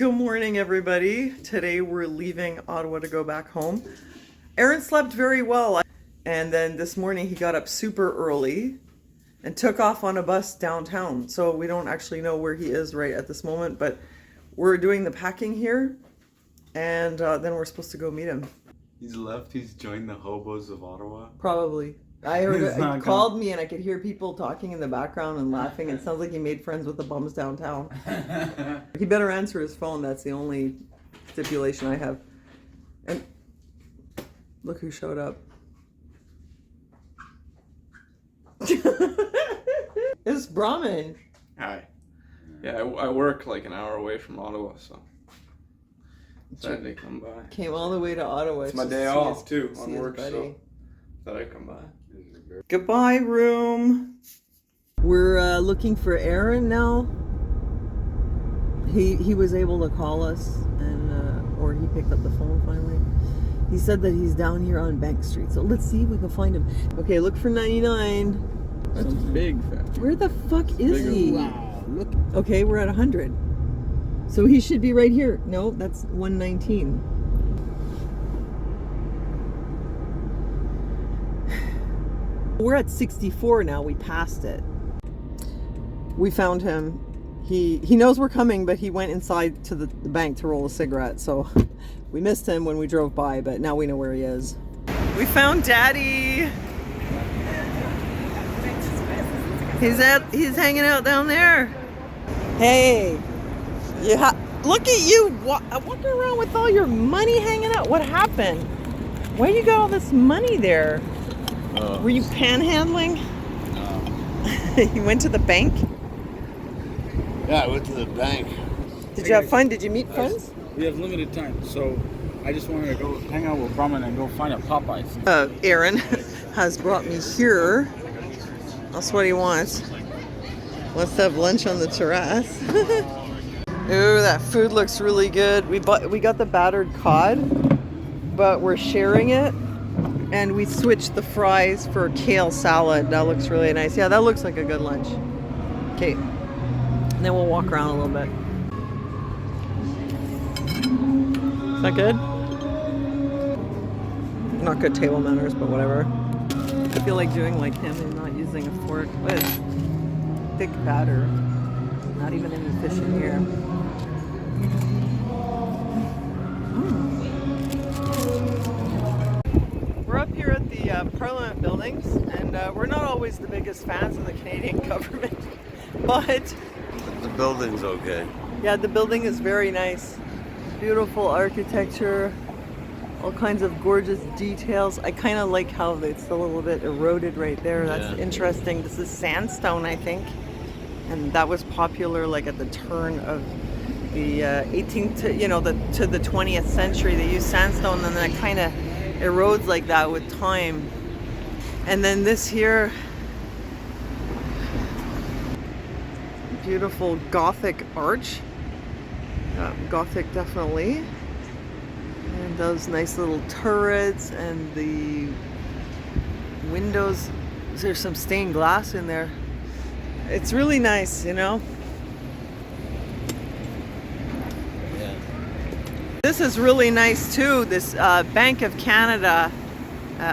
Good morning, everybody. Today we're leaving Ottawa to go back home. Arron slept very well, and then this morning he got up super early and took off on a bus downtown. So we don't actually know where he is right at this moment, but we're doing the packing here, and then we're supposed to go meet him. He's left, he's joined the hobos of Ottawa. Probably. I heard it, he called me and I could hear people talking in the background and laughing. It sounds like he made friends with the bums downtown. He better answer his phone. That's the only stipulation I have. And look who showed up. It's Brahman. Hi. Yeah, I work like an hour away from Ottawa, so decided to come by. Came all the way to Ottawa. It's my day off too on work, so thought I'd come by. Goodbye, room. We're looking for Arron now. He was able to call us, and or he picked up the phone finally. He said that he's down here on Bank Street, so let's see if we can find him. Okay, look for 99. That's big factory. Where the fuck is he? Wow, look. Okay, we're at 100. So he should be right here. No, that's 119. We're at 64 now. We passed it. We found him. He knows we're coming, but he went inside to the bank to roll a cigarette. So we missed him when we drove by, but now we know where he is. We found Daddy. He's hanging out down there. Hey, look at you walking around with all your money hanging out. What happened? Why you got all this money there? Were you panhandling? No. You went to the bank? Yeah, I went to the bank. Did you have fun? Did you meet friends? We have limited time, so I just wanted to go hang out with Brahman and go find a Popeyes. Arron has brought me here. That's what he wants. Let's have lunch on the terrace. Ooh, that food looks really good. We got the battered cod, but we're sharing it. And we switched the fries for kale salad. That looks really nice. Yeah, that looks like a good lunch. Okay. And then we'll walk around a little bit. Is that good? Not good table manners, but whatever. I feel like doing like him and not using a fork. What is thick batter? Not even any fish in here. We're up here at the Parliament buildings, and we're not always the biggest fans of the Canadian government, but The building's okay. yeah, the building is very nice. Beautiful architecture, all kinds of gorgeous details. I kind of like how it's a little bit eroded right there. That's interesting. This is sandstone, I think, and that was popular like at the turn of the 18th to the 20th century. They used sandstone, and then it kind of erodes like that with time. And then this here, beautiful Gothic arch. Gothic definitely. And those nice little turrets and the windows. There's some stained glass in there. It's really nice, you know. This is really nice too, this Bank of Canada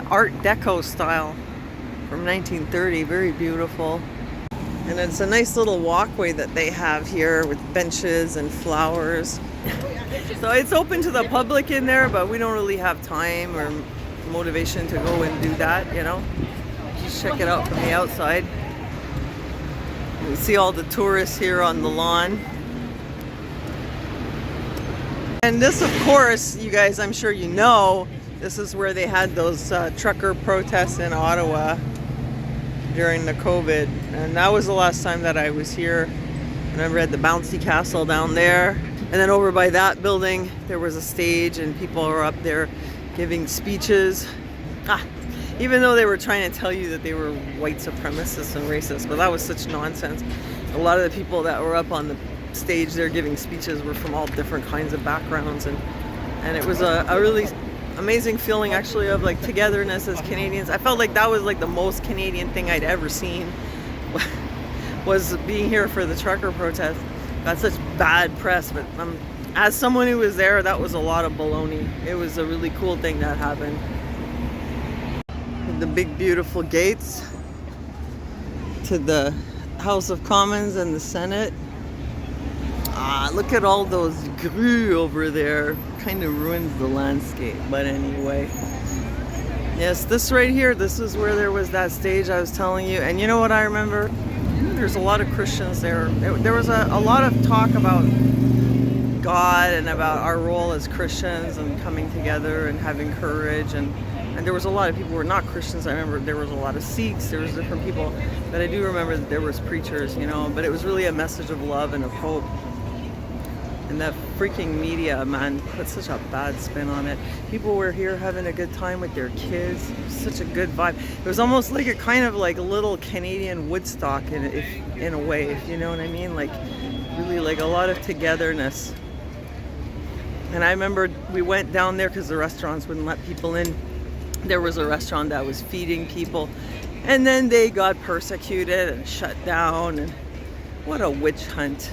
Art Deco style from 1930, very beautiful. And it's a nice little walkway that they have here with benches and flowers. So it's open to the public in there, but we don't really have time or motivation to go and do that, you know. Just check it out from the outside. We see all the tourists here on the lawn. And this, of course, you guys, I'm sure you know, this is where they had those trucker protests in Ottawa during the COVID. And that was the last time that I was here. And I read the bouncy castle down there. And then over by that building, there was a stage and people were up there giving speeches. Even though they were trying to tell you that they were white supremacists and racist, but that was such nonsense. A lot of the people that were up on the stage there giving speeches were from all different kinds of backgrounds, and it was a really amazing feeling actually of like togetherness as Canadians. I felt like that was like the most Canadian thing I'd ever seen was being here for the trucker protest. got such bad press, but as someone who was there, that was a lot of baloney. It was a really cool thing that happened. The big beautiful gates to the House of Commons and the Senate. Look at all those grues over there. Kind of ruins the landscape, but anyway. Yes, this right here, this is where there was that stage I was telling you. And you know what I remember? There's a lot of Christians there. There was a lot of talk about God and about our role as Christians and coming together and having courage. And there was a lot of people who were not Christians. I remember there was a lot of Sikhs, there was different people. But I do remember that there was preachers, you know. But it was really a message of love and of hope. And that freaking media, man, put such a bad spin on it. People were here having a good time with their kids. Such a good vibe. It was almost like a kind of like a little Canadian Woodstock in a way, if you know what I mean. Like really like a lot of togetherness. And I remember we went down there because the restaurants wouldn't let people in. There was a restaurant that was feeding people. And then they got persecuted and shut down. And what a witch hunt.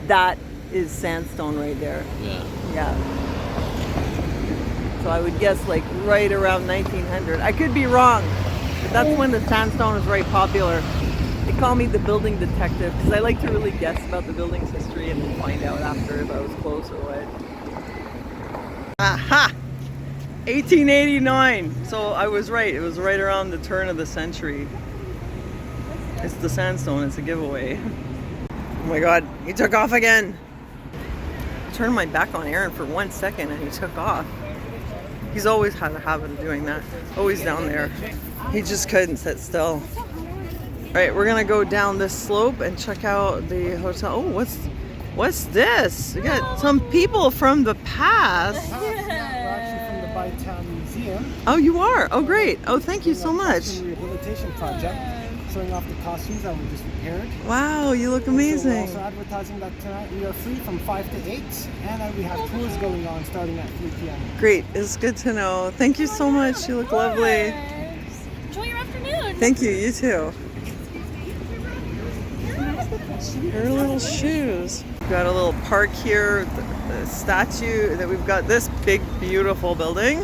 That is sandstone right there. Yeah. So I would guess like right around 1900. I could be wrong, but that's when the sandstone was very popular. They call me the building detective because I like to really guess about the building's history and then find out after if I was close or what. Aha! 1889. So I was right. It was right around the turn of the century. It's the sandstone. It's a giveaway. Oh my God, he took off again. I turned my back on Arron for 1 second and he took off. He's always had a habit of doing that. Always down there. He just couldn't sit still. All right, we're gonna go down this slope and check out the hotel. Oh, what's this? We got some people from the past. We're actually from the Bytown Museum. Oh, you are? Oh, great. Oh, thank you so much. Costume rehabilitation project, showing off the costumes that we just repaired. Wow, you look So we're amazing. also advertising that tonight we are free from 5 to 8, and we have tours going on starting at 3 p.m. Great, it's good to know. Thank you so much. You look lovely. Enjoy your afternoon. Thank you, you too. Her little shoes. We've got a little park here, the statue, that we've got this big, beautiful building.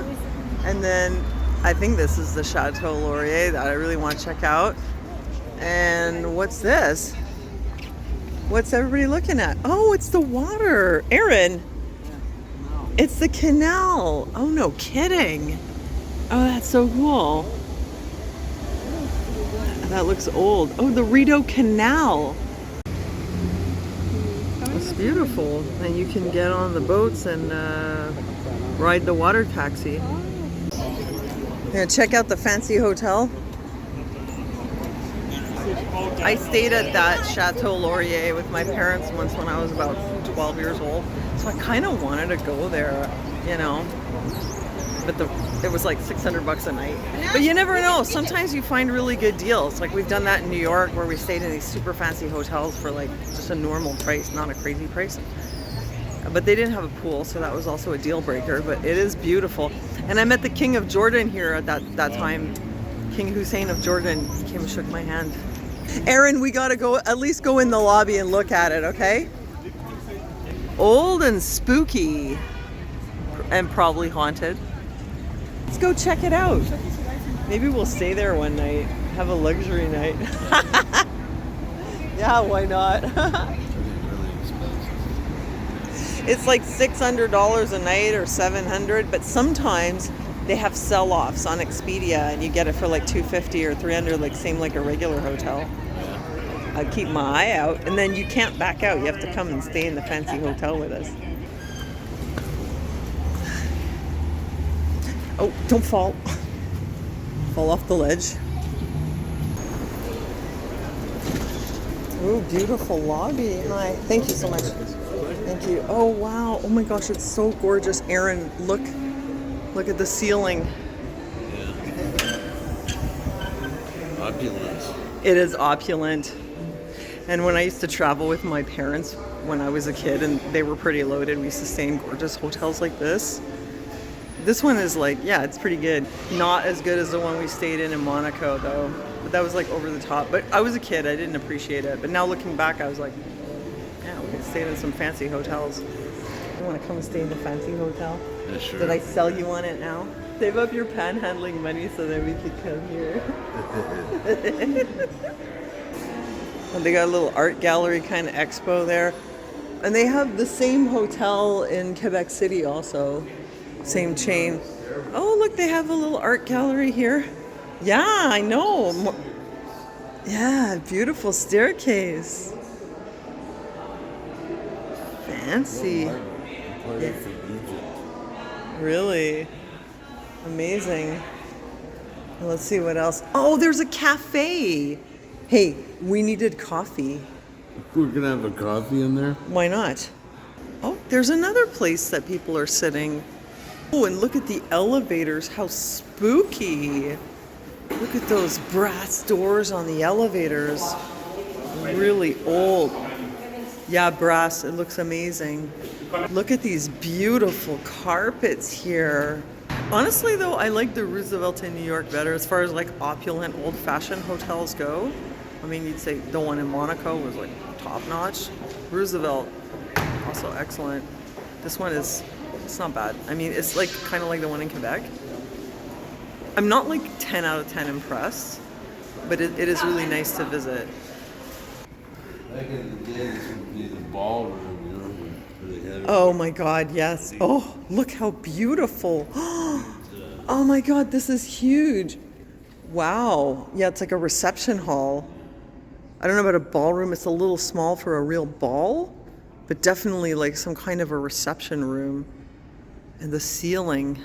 And then I think this is the Chateau Laurier that I really want to check out. And what's this? What's everybody looking at? Oh, it's the water. Arron, it's the canal. Oh, no kidding. Oh, that's so cool. That looks old. Oh, the Rideau Canal. It's beautiful. And you can get on the boats and ride the water taxi. I'm gonna check out the fancy hotel. I stayed at that Chateau Laurier with my parents once when I was about 12 years old. So I kind of wanted to go there, you know. But it was like $600 a night. But you never know. Sometimes you find really good deals. Like we've done that in New York where we stayed in these super fancy hotels for like just a normal price, not a crazy price. But they didn't have a pool, so that was also a deal breaker. But it is beautiful. And I met the King of Jordan here at that time. King Hussein of Jordan came and shook my hand. Arron, we gotta go, at least go in the lobby and look at it, okay? Old and spooky. And probably haunted. Let's go check it out. Maybe we'll stay there one night. Have a luxury night. Yeah, why not? It's like $600 a night or $700, but sometimes they have sell-offs on Expedia and you get it for like $250 or $300, like same like a regular hotel. I keep my eye out, and then you can't back out. You have to come and stay in the fancy hotel with us. Oh, don't fall. Fall off the ledge. Oh, beautiful lobby. Hi. Thank you so much. Thank you. Oh, wow. Oh my gosh, it's so gorgeous. Arron, look at the ceiling. Opulence. It is opulent. And when I used to travel with my parents when I was a kid and they were pretty loaded, we used to stay in gorgeous hotels like this. This one is like, yeah, it's pretty good. Not as good as the one we stayed in Monaco though. But that was like over the top. But I was a kid, I didn't appreciate it. But now looking back, I was like, yeah, we stayed in some fancy hotels. You want to come stay in a fancy hotel? Yeah, sure. Did I sell you on it now? Save up your panhandling money so that we could come here. And they got a little art gallery kind of expo there. And they have the same hotel in Quebec City also. Same chain. Oh, look, they have a little art gallery here. Yeah, I know. Yeah, beautiful staircase. Fancy. Yeah. Really? Amazing. Well, let's see what else. Oh, there's a cafe. Hey, we needed coffee. We're gonna have a coffee in there? Why not? Oh, there's another place that people are sitting. Oh, and look at the elevators. How spooky. Look at those brass doors on the elevators. Really old. Yeah, brass. It looks amazing. Look at these beautiful carpets here. Honestly, though, I like the Roosevelt in New York better as far as like opulent, old-fashioned hotels go. I mean, you'd say the one in Monaco was like top-notch. Roosevelt, also excellent. This one is, it's not bad. I mean, it's like kind of like the one in Quebec. I'm not like 10 out of 10 impressed, but it is really nice to visit. Back in the day, this would be the ballroom, you know, where they had Oh my God, yes. Oh, look how beautiful. Oh my God, this is huge. Wow. Yeah, it's like a reception hall. I don't know about a ballroom. It's a little small for a real ball, but definitely like some kind of a reception room. And the ceiling.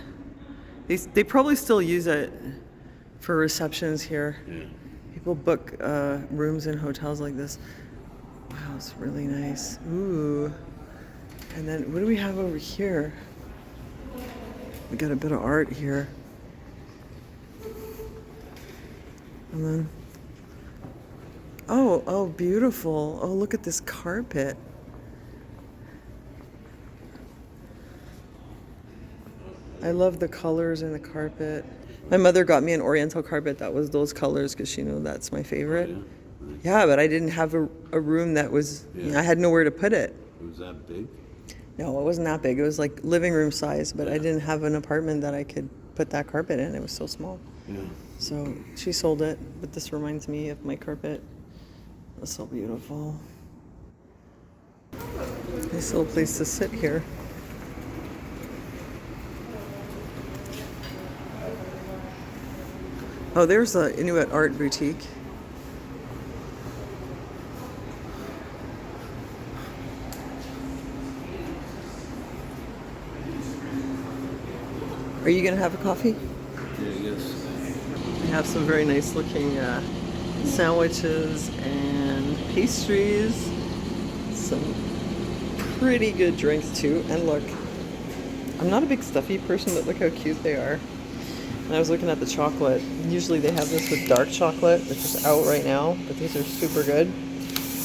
They probably still use it for receptions here. Yeah. People book rooms in hotels like this. Wow, it's really nice. Ooh. And then what do we have over here? We got a bit of art here. And then, oh, beautiful. Oh, look at this carpet. I love the colors in the carpet. My mother got me an oriental carpet that was those colors because she knew that's my favorite. Oh, yeah? Nice. Yeah, but I didn't have a room that was, I had nowhere to put it. It was that big? No, it wasn't that big. It was like living room size, but I didn't have an apartment that I could put that carpet in. It was so small. Yeah. So she sold it, but this reminds me of my carpet. It's so beautiful. Nice little place to sit here. Oh, there's a Inuit art boutique. Are you gonna have a coffee? Yeah, I guess. They have some very nice looking sandwiches and pastries. Some pretty good drinks too. And look, I'm not a big stuffy person, but look how cute they are. And I was looking at the chocolate. Usually they have this with dark chocolate, which is out right now, but these are super good.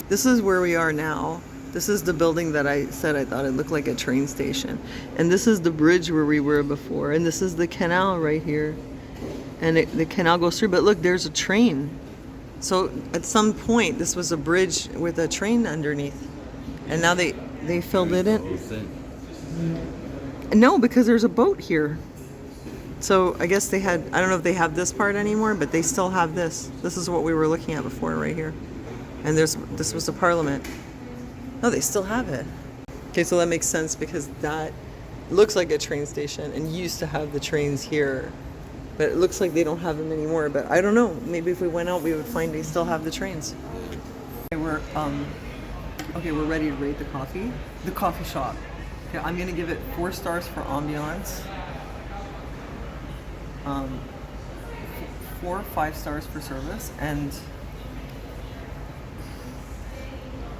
This is where we are now. This is the building that I said I thought it looked like a train station. And this is the bridge where we were before. And this is the canal right here. And the canal goes through, but look, there's a train. So at some point, this was a bridge with a train underneath. And now they filled it in. Whole thing. No, because there's a boat here. So I guess they had, I don't know if they have this part anymore, but they still have this. This is what we were looking at before right here. And this was the Parliament. No, they still have it. Okay, so that makes sense because that looks like a train station and used to have the trains here. But it looks like they don't have them anymore. But I don't know. Maybe if we went out, we would find they still have the trains. Okay, we're ready to rate the coffee. The coffee shop. Okay, I'm gonna give it 4 stars for ambiance. 4 or 5 stars for service, and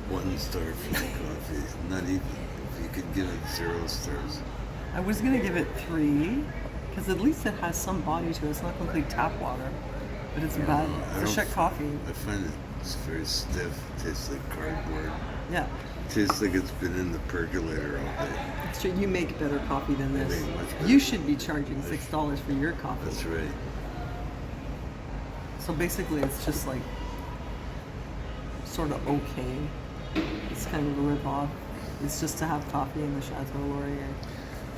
1 star for the coffee. Not even. If you could give it 0 stars. I was gonna give it 3 because at least it has some body to it. It's not complete tap water, but it's bad. It's a shit coffee. I find it's very stiff. It tastes like cardboard. Yeah, It tastes like it's been in the percolator all day. it's true. You make better coffee than I this. make much better. You should be charging $6 for your coffee. That's right. So So basically, it's just like sort of okay. It's kind of a rip-off. It's just to have coffee in the Chateau Laurier.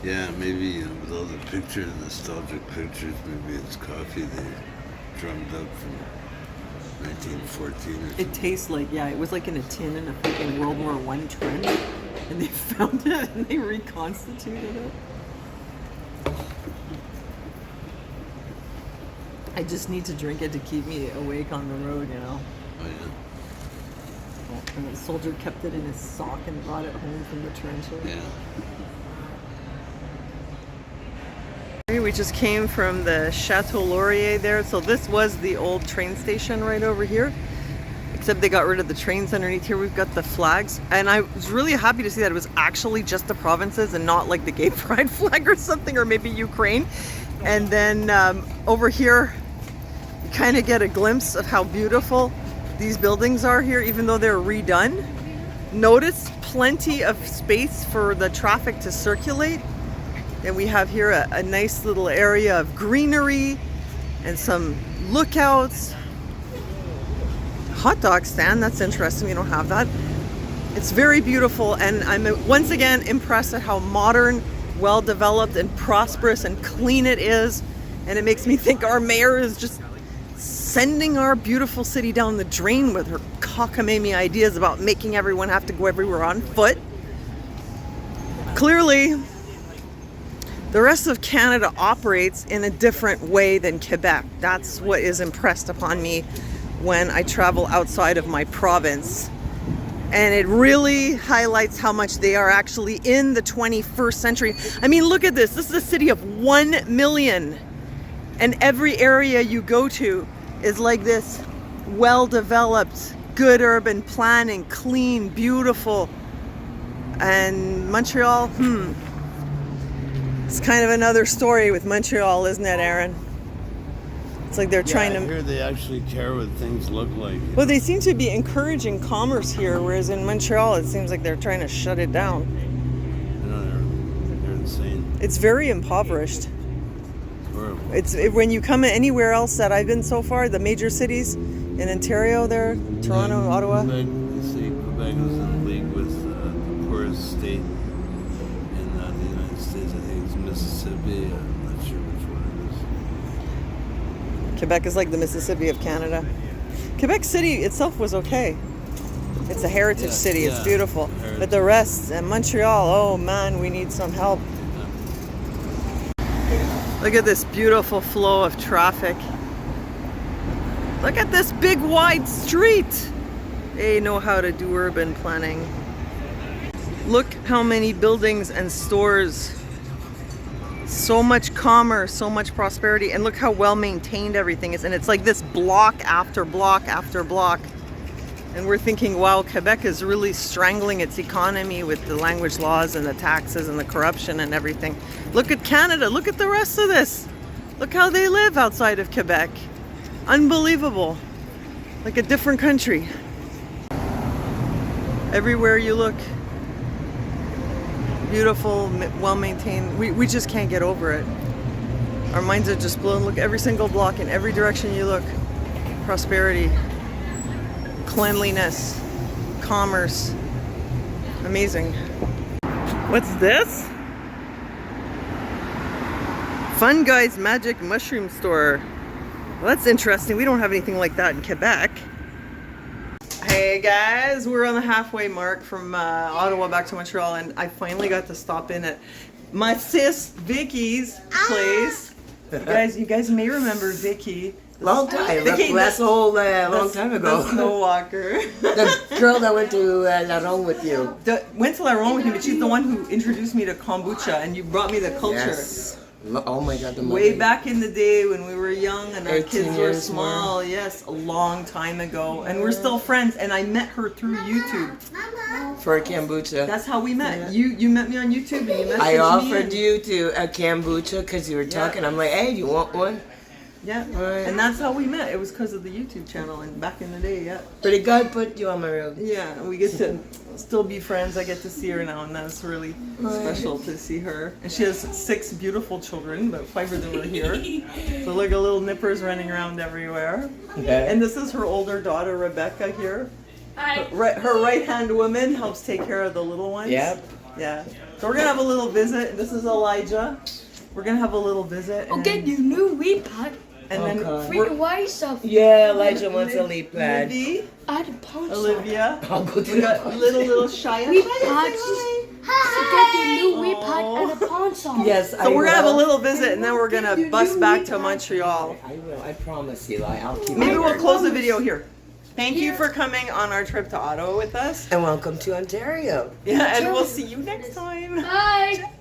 Yeah, maybe with all the pictures, nostalgic pictures, maybe it's coffee they drummed up from 1914 or something. It tastes like, yeah, it was like in a tin in a freaking World War I trench, and they found it and they reconstituted it. I just need to drink it to keep me awake on the road, you know. Oh, yeah. And the soldier kept it in his sock and brought it home from the trenches. Yeah. We just came from the Chateau Laurier there. So this was the old train station right over here. Except they got rid of the trains underneath here. We've got the flags. And I was really happy to see that it was actually just the provinces and not like the gay pride flag or something, or maybe Ukraine. And then over here, you kind of get a glimpse of how beautiful these buildings are here, even though they're redone. Notice plenty of space for the traffic to circulate. And we have here a nice little area of greenery and some lookouts. Hot dog stand, that's interesting, we don't have that. It's very beautiful, and I'm once again impressed at how modern, well developed and prosperous and clean it is. And it makes me think our mayor is just sending our beautiful city down the drain with her cockamamie ideas about making everyone have to go everywhere on foot. Clearly, the rest of Canada operates in a different way than Quebec. That's what is impressed upon me when I travel outside of my province. And it really highlights how much they are actually in the 21st century. I mean, look at this. This is a city of 1 million. And every area you go to is like this well-developed, good urban planning, clean, beautiful. And Montreal, it's kind of another story with Montreal, isn't it, Arron? It's like they're trying to... Here they actually care what things look like. Well, they seem to be encouraging commerce here, whereas in Montreal, it seems like they're trying to shut it down. You know, they're insane. It's very impoverished. Horrible. When you come anywhere else that I've been so far, the major cities in Ontario there, Toronto, Ottawa. Quebec, they say Quebec is in league with the poorest state in the United States. I think it's Mississippi. I'm not sure which one it is. Quebec is like the Mississippi of Canada. Quebec City itself was okay. It's a heritage city. It's beautiful. But the rest, and Montreal, oh man, we need some help. Look at this beautiful flow of traffic. Look at this big wide street. They know how to do urban planning. Look how many buildings and stores. So much commerce, so much prosperity, and look how well maintained everything is. And it's like this block after block after block. And we're thinking, wow, Quebec is really strangling its economy with the language laws and the taxes and the corruption and everything. Look at Canada. Look at the rest of this. Look how they live outside of Quebec. Unbelievable. Like a different country. Everywhere you look. Beautiful, well-maintained. We just can't get over it. Our minds are just blown. Look, every single block, in every direction you look. Prosperity. Cleanliness, commerce, amazing. What's this? Fun Guy's Magic Mushroom Store. Well, that's interesting. We don't have anything like that in Quebec. Hey guys, we're on the halfway mark from Ottawa back to Montreal, and I finally got to stop in at my sis Vicky's place. You guys may remember Vicky. Long time. That's a whole long time ago. The snow walker. The girl that went to Arron with you. Went to Arron with you, but she's the one who introduced me to kombucha, and you brought me the culture. Yes. Oh my God, the Way back in the day when we were young and our 18 kids were years small. more. Yes, a long time ago. And we're still friends, and I met her through YouTube. For a kombucha. That's how we met. You met me on YouTube, and you messaged me. I offered you to a kombucha because you were talking. I'm like, hey, do you want one? Yeah. Right. And that's how we met. It was because of the YouTube channel and back in the day, yeah. Pretty God put you on my road. Yeah, and we get to still be friends. I get to see her now, and that's really special to see her. And she has 6 beautiful children, but 5 of them are here. So look at little nippers running around everywhere. Okay. And this is her older daughter, Rebecca, here. Hi. Her right-hand woman helps take care of the little ones. Yep. Yeah. So we're going to have a little visit. This is Elijah. We're going to have a little visit. I'll and, get you new weed pad. and then Okay. For your white stuff. Yeah, Elijah wants a leap pad. Libby, I had a pound Olivia. I'll go to We the got little Shia. Weed Shia, pads. say To get you new weed pad and a pawn saw. Yes, hi. So we're going to have a will. little visit, and then we're going to bus back to Montreal. I will. I promise, Eli. I'll keep Maybe my we'll word. close the video here. Thank you for coming on our trip to Ottawa with us. And welcome to Ontario. Yeah, and we'll see you next time. Bye.